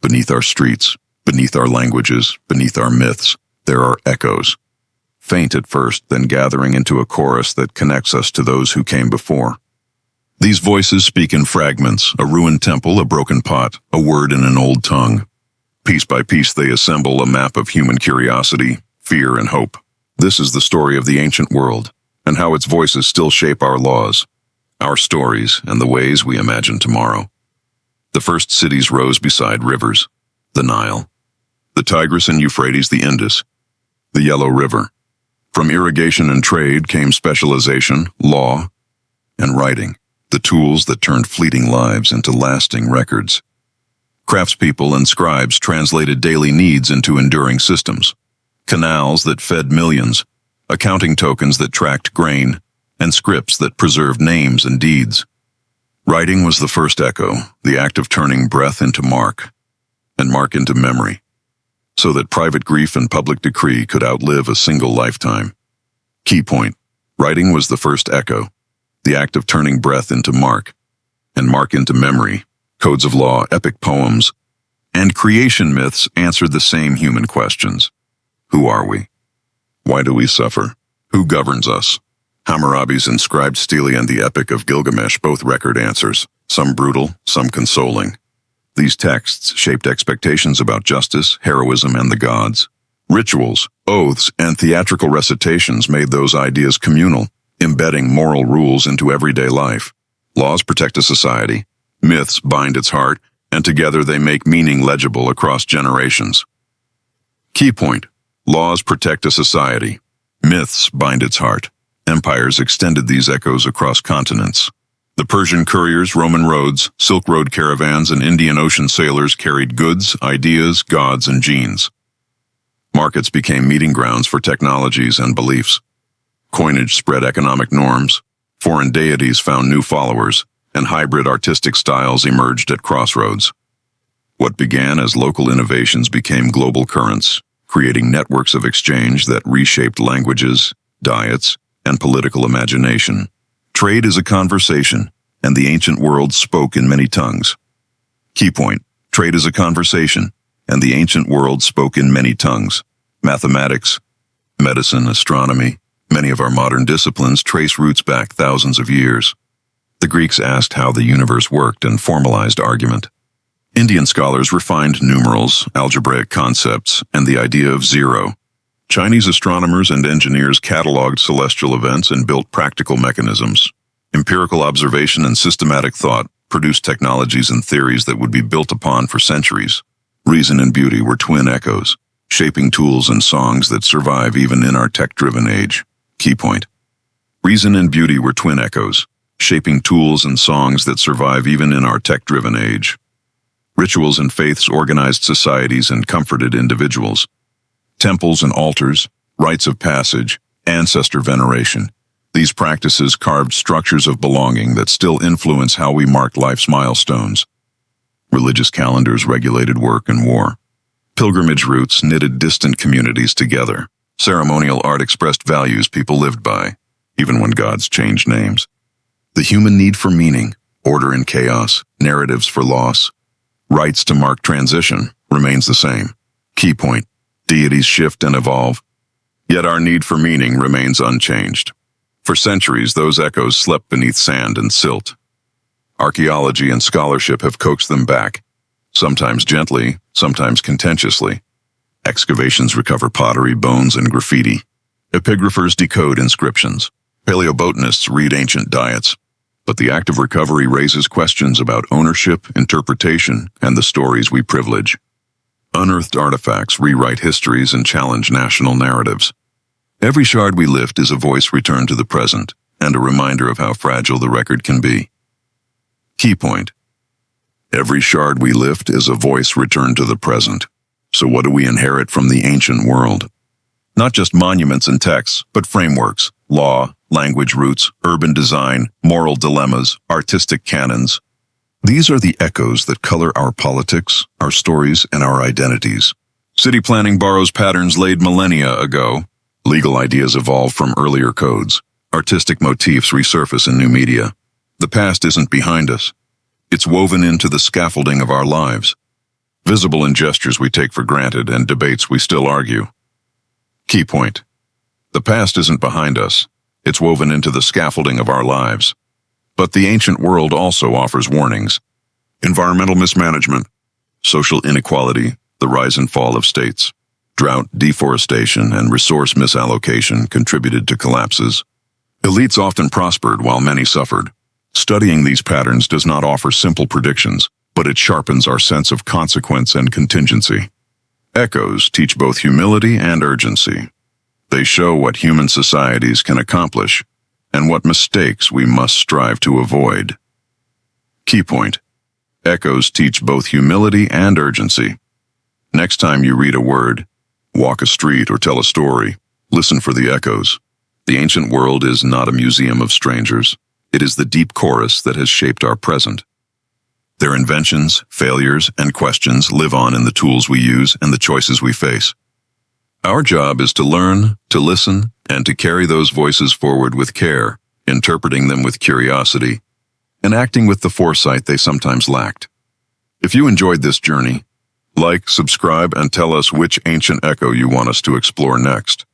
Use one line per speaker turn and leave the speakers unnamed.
Beneath our streets, beneath our languages, beneath our myths, there are echoes. Faint at first, then gathering into a chorus that connects us to those who came before. These voices speak in fragments, a ruined temple, a broken pot, a word in an old tongue. Piece by piece they assemble a map of human curiosity, fear, and hope. This is the story of the ancient world, and how its voices still shape our laws, our stories, and the ways we imagine tomorrow. The first cities rose beside rivers, the Nile, the Tigris and Euphrates, the Indus, the Yellow River. From irrigation and trade came specialization, law, and writing, the tools that turned fleeting lives into lasting records. Craftspeople and scribes translated daily needs into enduring systems, canals that fed millions, accounting tokens that tracked grain, and scripts that preserved names and deeds. Writing was the first echo, the act of turning breath into mark, and mark into memory, so that private grief and public decree could outlive a single lifetime. Key point: writing was the first echo, the act of turning breath into mark, and mark into memory. Codes of law, epic poems, and creation myths answered the same human questions. Who are we? Why do we suffer? Who governs us? Hammurabi's inscribed stele and the Epic of Gilgamesh both record answers, some brutal, some consoling. These texts shaped expectations about justice, heroism, and the gods. Rituals, oaths, and theatrical recitations made those ideas communal, embedding moral rules into everyday life. Laws protect a society, myths bind its heart, and together they make meaning legible across generations. Key point: laws protect a society, myths bind its heart. Empires extended these echoes across continents. The Persian couriers, Roman roads, Silk Road caravans, and Indian Ocean sailors carried goods, ideas, gods, and genes. Markets became meeting grounds for technologies and beliefs. Coinage spread economic norms, foreign deities found new followers, and hybrid artistic styles emerged at crossroads. What began as local innovations became global currents, creating networks of exchange that reshaped languages, diets, and political imagination. Trade is a conversation, and the ancient world spoke in many tongues. Key point: trade is a conversation, and the ancient world spoke in many tongues. Mathematics, medicine, astronomy, many of our modern disciplines trace roots back thousands of years. The Greeks asked how the universe worked and formalized argument. Indian scholars refined numerals, algebraic concepts, and the idea of zero. Chinese astronomers and engineers cataloged celestial events and built practical mechanisms. Empirical observation and systematic thought produced technologies and theories that would be built upon for centuries. Reason and beauty were twin echoes, shaping tools and songs that survive even in our tech-driven age. Key point: reason and beauty were twin echoes, shaping tools and songs that survive even in our tech-driven age. Rituals and faiths organized societies and comforted individuals. Temples and altars, rites of passage, ancestor veneration. These practices carved structures of belonging that still influence how we mark life's milestones. Religious calendars regulated work and war. Pilgrimage routes knitted distant communities together. Ceremonial art expressed values people lived by, even when gods changed names. The human need for meaning, order in chaos, narratives for loss, rites to mark transition, remains the same. Key point: deities shift and evolve, yet our need for meaning remains unchanged. For centuries, those echoes slept beneath sand and silt. Archaeology and scholarship have coaxed them back, sometimes gently, sometimes contentiously. Excavations recover pottery, bones, and graffiti. Epigraphers decode inscriptions. Paleobotanists read ancient diets. But the act of recovery raises questions about ownership, interpretation, and the stories we privilege. Unearthed artifacts rewrite histories and challenge national narratives. Every shard we lift is a voice returned to the present, and a reminder of how fragile the record can be. Key point: every shard we lift is a voice returned to the present. So what do we inherit from the ancient world? Not just monuments and texts, but frameworks, law, language roots, urban design, moral dilemmas, artistic canons. These are the echoes that color our politics, our stories, and our identities. City planning borrows patterns laid millennia ago. Legal ideas evolve from earlier codes. Artistic motifs resurface in new media. The past isn't behind us. It's woven into the scaffolding of our lives. visible in gestures we take for granted and debates we still argue. Key point. The past isn't behind us. It's woven into the scaffolding of our lives. But the ancient world also offers warnings. Environmental mismanagement, social inequality, the rise and fall of states, drought, deforestation, and resource misallocation contributed to collapses. Elites often prospered while many suffered. Studying these patterns does not offer simple predictions, but it sharpens our sense of consequence and contingency. Echoes teach both humility and urgency. They show what human societies can accomplish and what mistakes we must strive to avoid. Key point. Echoes teach both humility and urgency. Next time you read a word, walk a street, or tell a story, listen for the echoes. The ancient world is not a museum of strangers. It is the deep chorus that has shaped our present. Their inventions, failures, and questions live on in the tools we use and the choices we face. Our job is to learn, to listen, and to carry those voices forward with care, interpreting them with curiosity, and acting with the foresight they sometimes lacked. If you enjoyed this journey, like, subscribe, and tell us which ancient echo you want us to explore next.